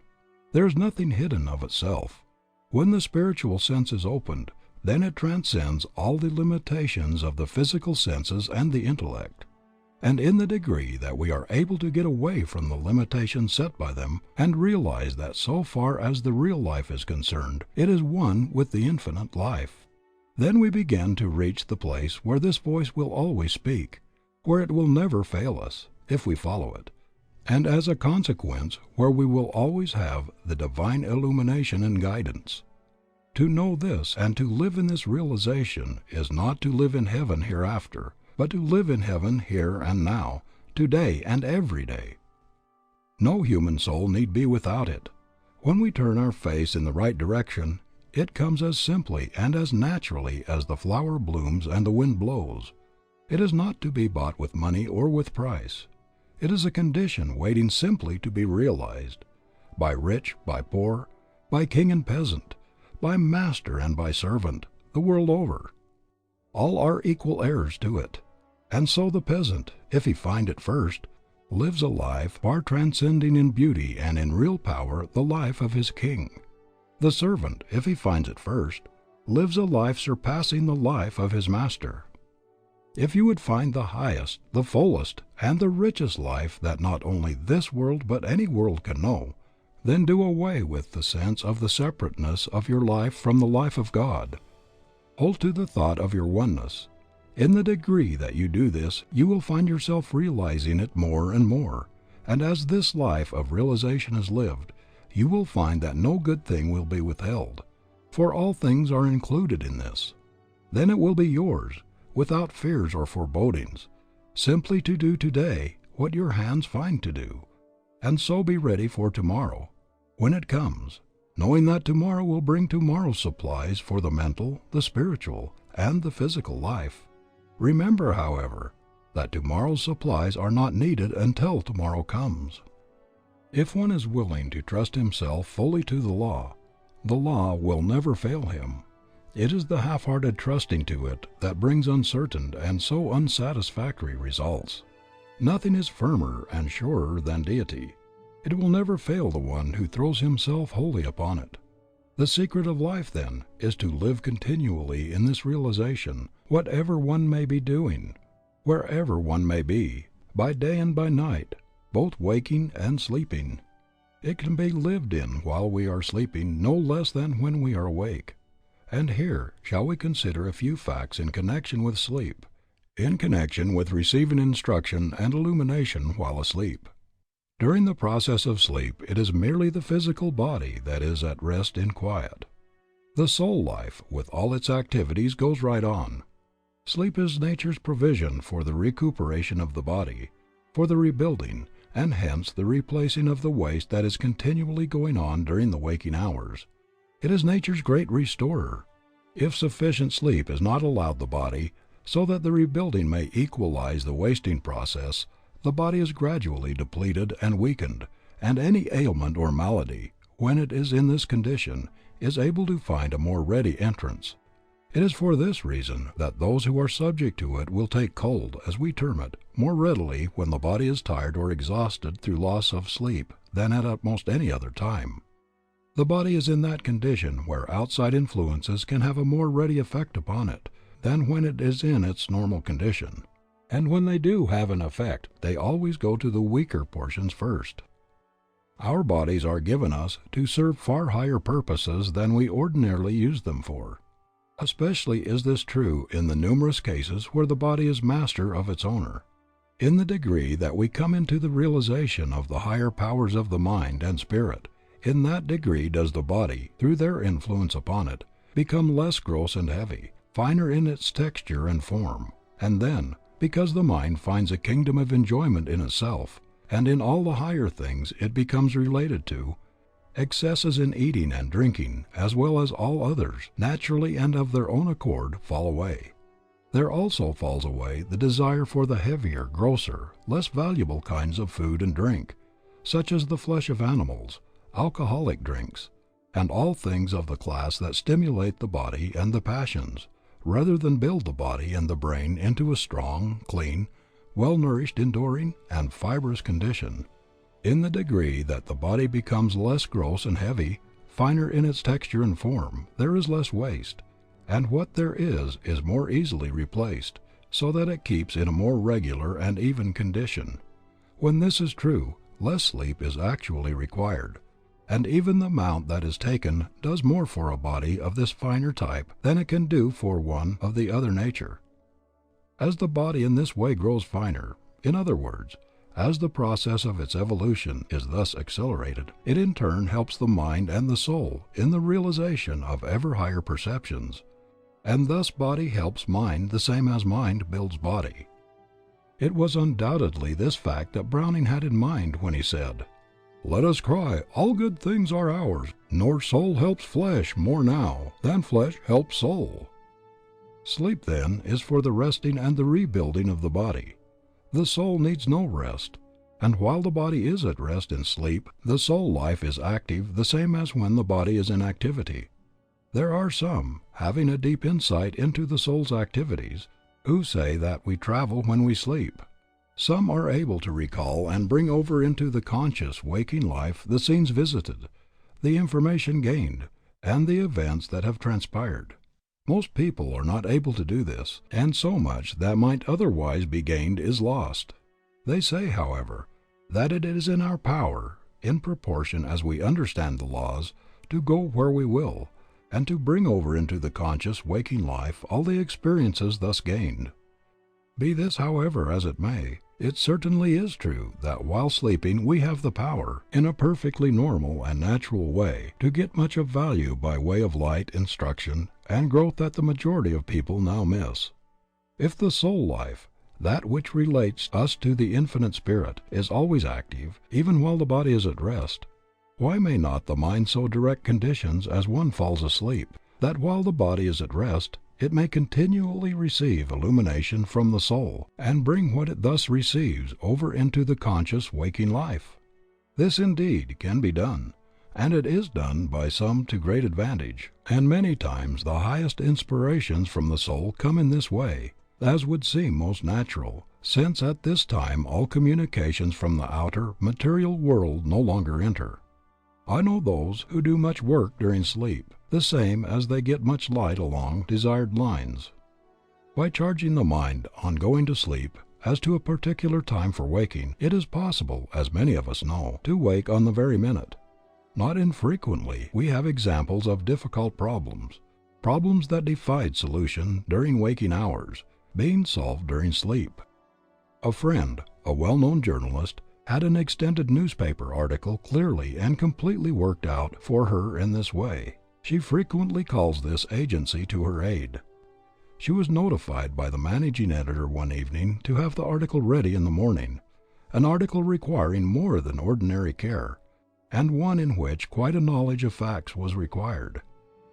There is nothing hidden of itself. When the spiritual sense is opened, then it transcends all the limitations of the physical senses and the intellect. And in the degree that we are able to get away from the limitations set by them, and realize that so far as the real life is concerned, it is one with the infinite life, then we begin to reach the place where this voice will always speak, where it will never fail us, if we follow it, and as a consequence where we will always have the divine illumination and guidance. To know this and to live in this realization is not to live in heaven hereafter, but to live in heaven here and now, today and every day. No human soul need be without it. When we turn our face in the right direction, it comes as simply and as naturally as the flower blooms and the wind blows. It is not to be bought with money or with price. It is a condition waiting simply to be realized, by rich, by poor, by king and peasant, by master and by servant, the world over. All are equal heirs to it. And so the peasant, if he find it first, lives a life far transcending in beauty and in real power the life of his king. The servant, if he finds it first, lives a life surpassing the life of his master. If you would find the highest, the fullest, and the richest life that not only this world but any world can know, then do away with the sense of the separateness of your life from the life of God. Hold to the thought of your oneness. In the degree that you do this, you will find yourself realizing it more and more, and as this life of realization is lived, you will find that no good thing will be withheld, for all things are included in this. Then it will be yours, without fears or forebodings, simply to do today what your hands find to do, and so be ready for tomorrow, when it comes, knowing that tomorrow will bring tomorrow's supplies for the mental, the spiritual, and the physical life. Remember, however, that tomorrow's supplies are not needed until tomorrow comes. If one is willing to trust himself fully to the law will never fail him. It is the half-hearted trusting to it that brings uncertain and so unsatisfactory results. Nothing is firmer and surer than Deity. It will never fail the one who throws himself wholly upon it. The secret of life, then, is to live continually in this realization, whatever one may be doing, wherever one may be, by day and by night, both waking and sleeping. It can be lived in while we are sleeping no less than when we are awake. And here shall we consider a few facts in connection with sleep, in connection with receiving instruction and illumination while asleep. During the process of sleep it is merely the physical body that is at rest in quiet. The soul life with all its activities goes right on. Sleep is nature's provision for the recuperation of the body, for the rebuilding, and hence the replacing of the waste that is continually going on during the waking hours. It is nature's great restorer. If sufficient sleep is not allowed the body, so that the rebuilding may equalize the wasting process, the body is gradually depleted and weakened, and any ailment or malady, when it is in this condition, is able to find a more ready entrance. It is for this reason that those who are subject to it will take cold, as we term it, more readily when the body is tired or exhausted through loss of sleep than at almost any other time. The body is in that condition where outside influences can have a more ready effect upon it than when it is in its normal condition. And when they do have an effect, they always go to the weaker portions first. Our bodies are given us to serve far higher purposes than we ordinarily use them for. Especially is this true in the numerous cases where the body is master of its owner. In the degree that we come into the realization of the higher powers of the mind and spirit, in that degree does the body, through their influence upon it, become less gross and heavy, finer in its texture and form, and then, because the mind finds a kingdom of enjoyment in itself, and in all the higher things it becomes related to, excesses in eating and drinking, as well as all others, naturally and of their own accord fall away. There also falls away the desire for the heavier, grosser, less valuable kinds of food and drink, such as the flesh of animals, alcoholic drinks, and all things of the class that stimulate the body and the passions, rather than build the body and the brain into a strong, clean, well-nourished, enduring, and fibrous condition. In the degree that the body becomes less gross and heavy, finer in its texture and form, there is less waste, and what there is more easily replaced, so that it keeps in a more regular and even condition. When this is true, less sleep is actually required, and even the amount that is taken does more for a body of this finer type than it can do for one of the other nature. As the body in this way grows finer, in other words, as the process of its evolution is thus accelerated, it in turn helps the mind and the soul in the realization of ever higher perceptions, and thus body helps mind the same as mind builds body. It was undoubtedly this fact that Browning had in mind when he said, "Let us cry, all good things are ours, nor soul helps flesh more now than flesh helps soul." Sleep, then, is for the resting and the rebuilding of the body. The soul needs no rest, and while the body is at rest in sleep, the soul life is active the same as when the body is in activity. There are some, having a deep insight into the soul's activities, who say that we travel when we sleep. Some are able to recall and bring over into the conscious waking life the scenes visited, the information gained, and the events that have transpired. Most people are not able to do this, and so much that might otherwise be gained is lost. They say, however, that it is in our power, in proportion as we understand the laws, to go where we will, and to bring over into the conscious waking life all the experiences thus gained. Be this, however, as it may, it certainly is true that while sleeping we have the power, in a perfectly normal and natural way, to get much of value by way of light, instruction, and growth that the majority of people now miss. If the soul life, that which relates us to the infinite spirit, is always active, even while the body is at rest, why may not the mind so direct conditions as one falls asleep, that while the body is at rest, it may continually receive illumination from the soul, and bring what it thus receives over into the conscious waking life? This indeed can be done, and it is done by some to great advantage, and many times the highest inspirations from the soul come in this way, as would seem most natural, since at this time all communications from the outer, material world no longer enter. I know those who do much work during sleep, the same as they get much light along desired lines. By charging the mind on going to sleep as to a particular time for waking, it is possible, as many of us know, to wake on the very minute. Not infrequently we have examples of difficult problems that defied solution during waking hours, being solved during sleep. A friend, a well-known journalist, had an extended newspaper article clearly and completely worked out for her in this way. She frequently calls this agency to her aid. She was notified by the managing editor one evening to have the article ready in the morning, an article requiring more than ordinary care, and one in which quite a knowledge of facts was required.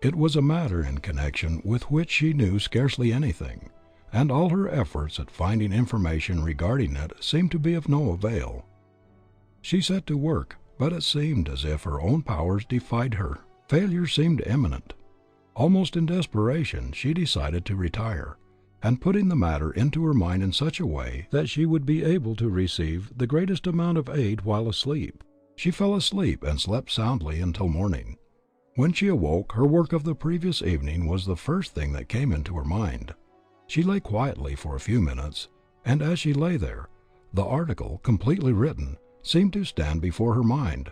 It was a matter in connection with which she knew scarcely anything, and all her efforts at finding information regarding it seemed to be of no avail. She set to work, but it seemed as if her own powers defied her. Failure seemed imminent. Almost in desperation, she decided to retire, and putting the matter into her mind in such a way that she would be able to receive the greatest amount of aid while asleep, she fell asleep and slept soundly until morning. When she awoke, her work of the previous evening was the first thing that came into her mind. She lay quietly for a few minutes, and as she lay there, the article, completely written, seemed to stand before her mind.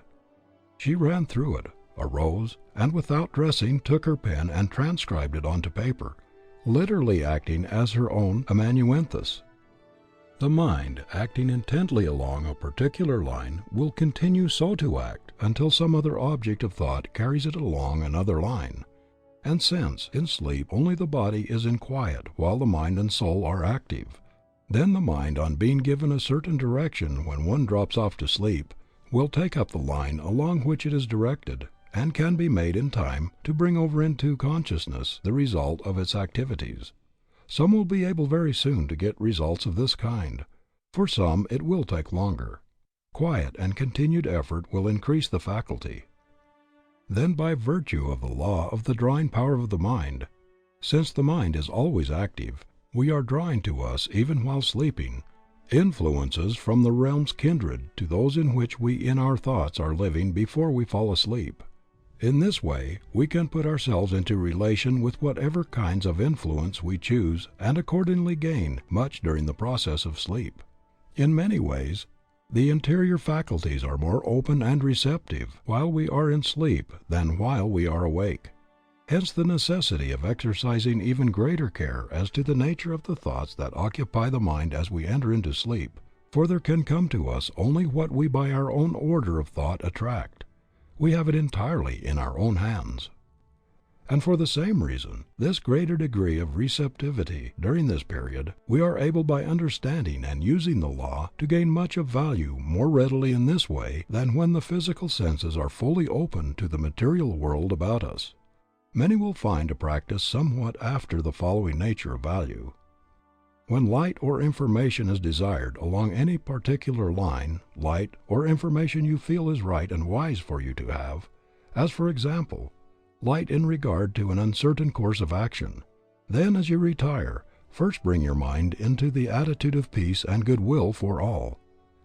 She ran through it, arose, and without dressing took her pen and transcribed it onto paper, literally acting as her own amanuensis. The mind, acting intently along a particular line, will continue so to act until some other object of thought carries it along another line. And since, in sleep, only the body is in quiet while the mind and soul are active, then the mind, on being given a certain direction when one drops off to sleep, will take up the line along which it is directed, and can be made in time to bring over into consciousness the result of its activities. Some will be able very soon to get results of this kind. For some it will take longer. Quiet and continued effort will increase the faculty. Then, by virtue of the law of the drawing power of the mind, since the mind is always active, we are drawing to us, even while sleeping, influences from the realms kindred to those in which we in our thoughts are living before we fall asleep. In this way we can put ourselves into relation with whatever kinds of influence we choose and accordingly gain much during the process of sleep. In many ways, the interior faculties are more open and receptive while we are in sleep than while we are awake. Hence the necessity of exercising even greater care as to the nature of the thoughts that occupy the mind as we enter into sleep, for there can come to us only what we by our own order of thought attract. We have it entirely in our own hands. And for the same reason, this greater degree of receptivity during this period, we are able by understanding and using the law to gain much of value more readily in this way than when the physical senses are fully open to the material world about us. Many will find a practice somewhat after the following nature of value. When light or information is desired along any particular line, light or information you feel is right and wise for you to have, as for example, light in regard to an uncertain course of action, then as you retire, first bring your mind into the attitude of peace and goodwill for all.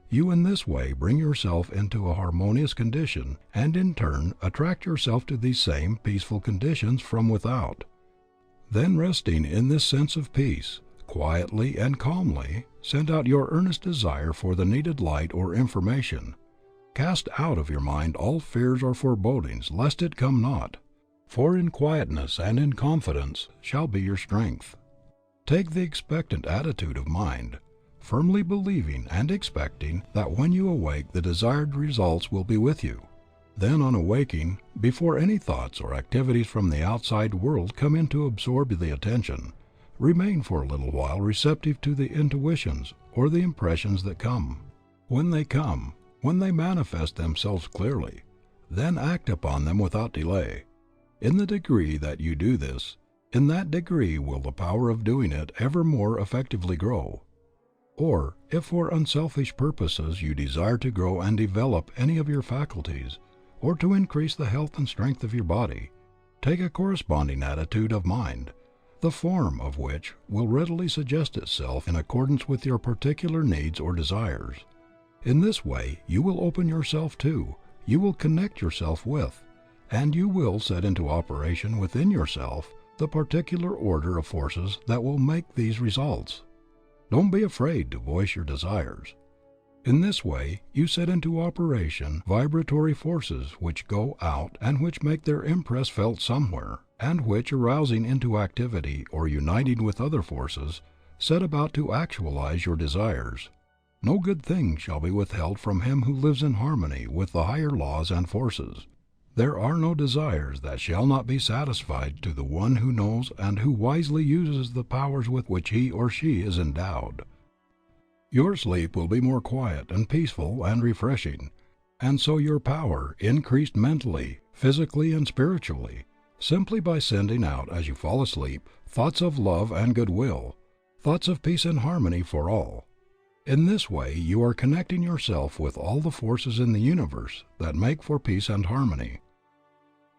You in this way bring yourself into a harmonious condition and in turn attract yourself to these same peaceful conditions from without. Then resting in this sense of peace, quietly and calmly send out your earnest desire for the needed light or information. Cast out of your mind all fears or forebodings lest it come not, for in quietness and in confidence shall be your strength. Take the expectant attitude of mind, firmly believing and expecting that when you awake the desired results will be with you. Then on awaking, before any thoughts or activities from the outside world come in to absorb the attention, remain for a little while receptive to the intuitions or the impressions that come. When they come, when they manifest themselves clearly, then act upon them without delay. In the degree that you do this, in that degree will the power of doing it ever more effectively grow. Or, if for unselfish purposes you desire to grow and develop any of your faculties, or to increase the health and strength of your body, take a corresponding attitude of mind, the form of which will readily suggest itself in accordance with your particular needs or desires. In this way you will open yourself to, you will connect yourself with, and you will set into operation within yourself the particular order of forces that will make these results. Don't be afraid to voice your desires. In this way you set into operation vibratory forces which go out and which make their impress felt somewhere, and which, arousing into activity or uniting with other forces, set about to actualize your desires. No good thing shall be withheld from him who lives in harmony with the higher laws and forces. There are no desires that shall not be satisfied to the one who knows and who wisely uses the powers with which he or she is endowed. Your sleep will be more quiet and peaceful and refreshing, and so your power increased mentally, physically, and spiritually, simply by sending out as you fall asleep thoughts of love and goodwill, thoughts of peace and harmony for all. In this way you are connecting yourself with all the forces in the universe that make for peace and harmony.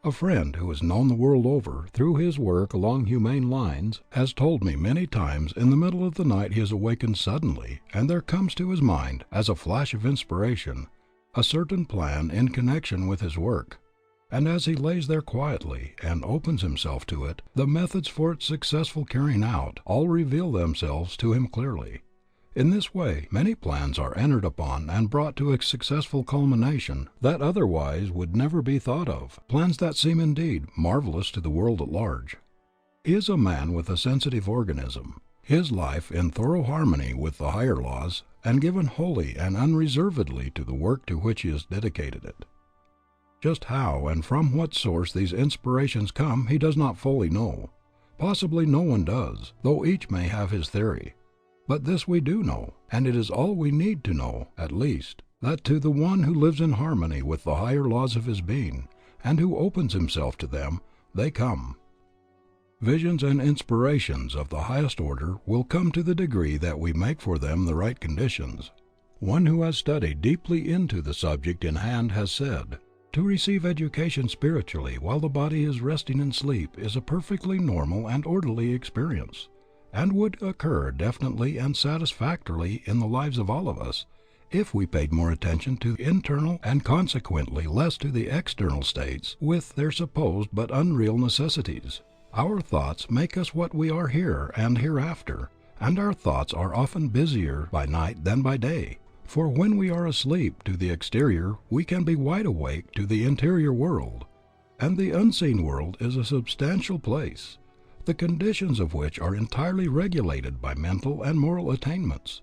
A friend who is known the world over through his work along humane lines has told me many times in the middle of the night he has awakened suddenly and there comes to his mind, as a flash of inspiration, a certain plan in connection with his work. and as he lays there quietly and opens himself to it, the methods for its successful carrying out all reveal themselves to him clearly. In this way, many plans are entered upon and brought to a successful culmination that otherwise would never be thought of, plans that seem indeed marvelous to the world at large. He is a man with a sensitive organism, his life in thorough harmony with the higher laws, and given wholly and unreservedly to the work to which he has dedicated it. Just how and from what source these inspirations come he does not fully know. Possibly no one does, though each may have his theory. But this we do know, and it is all we need to know, at least, that to the one who lives in harmony with the higher laws of his being, and who opens himself to them, they come. Visions and inspirations of the highest order will come to the degree that we make for them the right conditions. One who has studied deeply into the subject in hand has said, "To receive education spiritually while the body is resting in sleep is a perfectly normal and orderly experience, and would occur definitely and satisfactorily in the lives of all of us, if we paid more attention to the internal and consequently less to the external states with their supposed but unreal necessities. Our thoughts make us what we are here and hereafter, and our thoughts are often busier by night than by day. For when we are asleep to the exterior we can be wide awake to the interior world, and the unseen world is a substantial place, the conditions of which are entirely regulated by mental and moral attainments.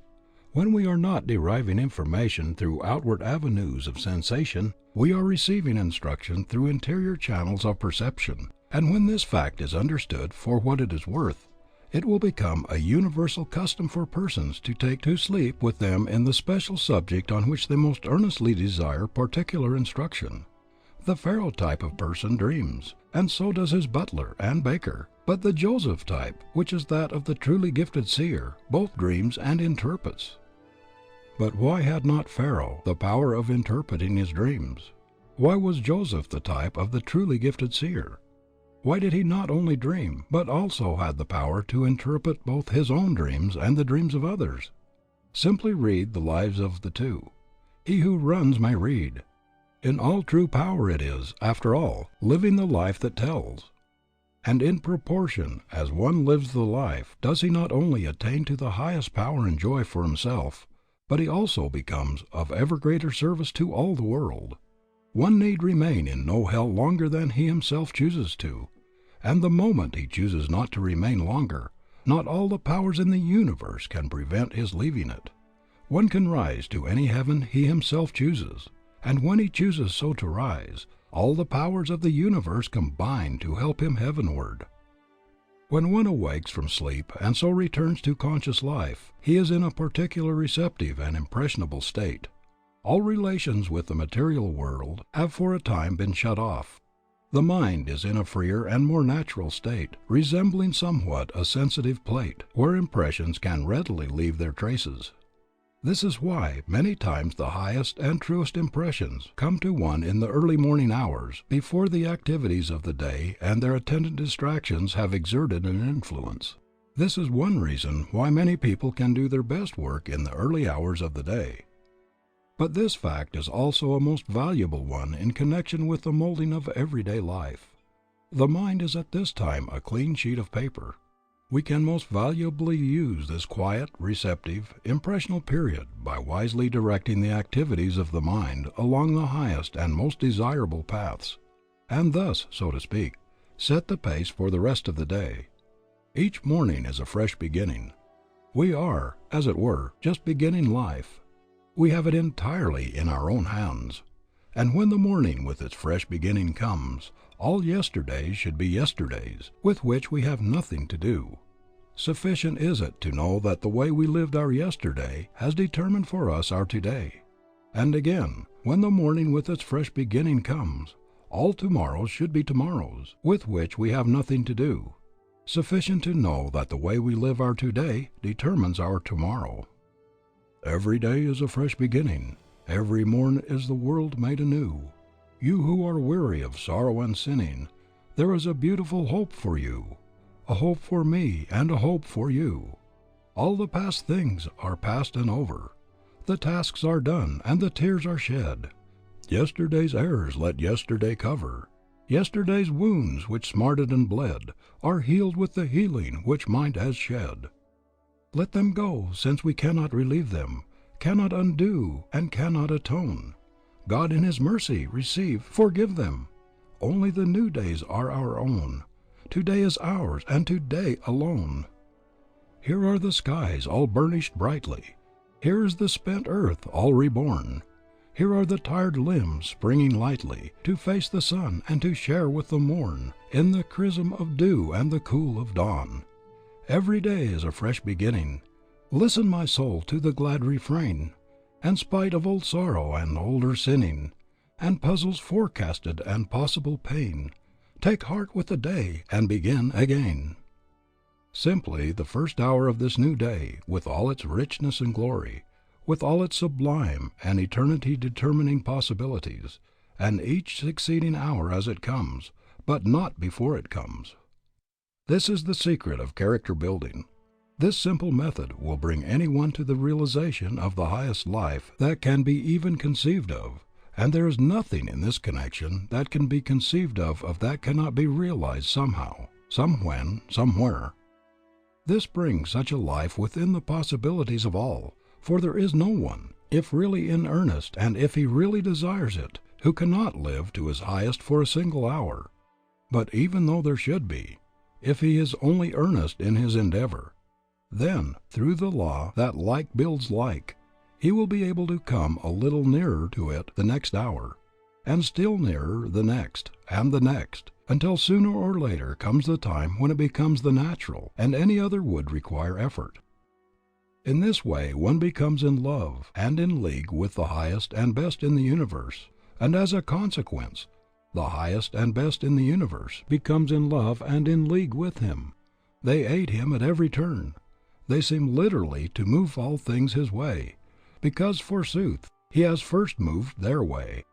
When we are not deriving information through outward avenues of sensation, we are receiving instruction through interior channels of perception, and when this fact is understood for what it is worth, it will become a universal custom for persons to take to sleep with them in the special subject on which they most earnestly desire particular instruction. The Pharaoh type of person dreams, and so does his butler and baker, but the Joseph type, which is that of the truly gifted seer, both dreams and interprets. But why had not Pharaoh the power of interpreting his dreams? Why was Joseph the type of the truly gifted seer? Why did he not only dream, but also had the power to interpret both his own dreams and the dreams of others? Simply read the lives of the two. He who runs may read. In all true power it is, after all, living the life that tells. And in proportion as one lives the life, does he not only attain to the highest power and joy for himself, but he also becomes of ever greater service to all the world. One need remain in no hell longer than he himself chooses to, and the moment he chooses not to remain longer, not all the powers in the universe can prevent his leaving it. One can rise to any heaven he himself chooses, and when he chooses so to rise, all the powers of the universe combine to help him heavenward. When one awakes from sleep and so returns to conscious life, he is in a particular receptive and impressionable state. All relations with the material world have for a time been shut off. The mind is in a freer and more natural state, resembling somewhat a sensitive plate, where impressions can readily leave their traces. This is why many times the highest and truest impressions come to one in the early morning hours, before the activities of the day and their attendant distractions have exerted an influence. This is one reason why many people can do their best work in the early hours of the day. But this fact is also a most valuable one in connection with the molding of everyday life. The mind is at this time a clean sheet of paper. We can most valuably use this quiet, receptive, impressional period by wisely directing the activities of the mind along the highest and most desirable paths, and thus, so to speak, set the pace for the rest of the day. Each morning is a fresh beginning. We are, as it were, just beginning life. We have it entirely in our own hands. And when the morning with its fresh beginning comes, all yesterdays should be yesterdays, with which we have nothing to do. Sufficient is it to know that the way we lived our yesterday has determined for us our today. And again, when the morning with its fresh beginning comes, all tomorrows should be tomorrows, with which we have nothing to do. Sufficient to know that the way we live our today determines our tomorrow. Every day is a fresh beginning. Every morn is the world made anew. You who are weary of sorrow and sinning, there is a beautiful hope for you, a hope for me and a hope for you. All the past things are past and over. The tasks are done and the tears are shed. Yesterday's errors let yesterday cover. Yesterday's wounds which smarted and bled are healed with the healing which mind has shed. Let them go, since we cannot relieve them, cannot undo, and cannot atone. God in His mercy receive, forgive them. Only the new days are our own. Today is ours, and today alone. Here are the skies all burnished brightly. Here is the spent earth all reborn. Here are the tired limbs springing lightly to face the sun and to share with the morn in the chrism of dew and the cool of dawn. Every day is a fresh beginning. Listen, my soul, to the glad refrain, and spite of old sorrow and older sinning, and puzzles forecasted and possible pain, take heart with the day and begin again. Simply the first hour of this new day, with all its richness and glory, with all its sublime and eternity-determining possibilities, and each succeeding hour as it comes, but not before it comes. This is the secret of character building. This simple method will bring anyone to the realization of the highest life that can be even conceived of, and there is nothing in this connection that can be conceived of that cannot be realized somehow, somewhen, somewhere. This brings such a life within the possibilities of all, for there is no one, if really in earnest and if he really desires it, who cannot live to his highest for a single hour. But even though there should be, if he is only earnest in his endeavor, then, through the law that like builds like, he will be able to come a little nearer to it the next hour, and still nearer the next, and the next, until sooner or later comes the time when it becomes the natural, and any other would require effort. In this way one becomes in love and in league with the highest and best in the universe, and as a consequence, the highest and best in the universe becomes in love and in league with him. They aid him at every turn. They seem literally to move all things his way, because forsooth he has first moved their way.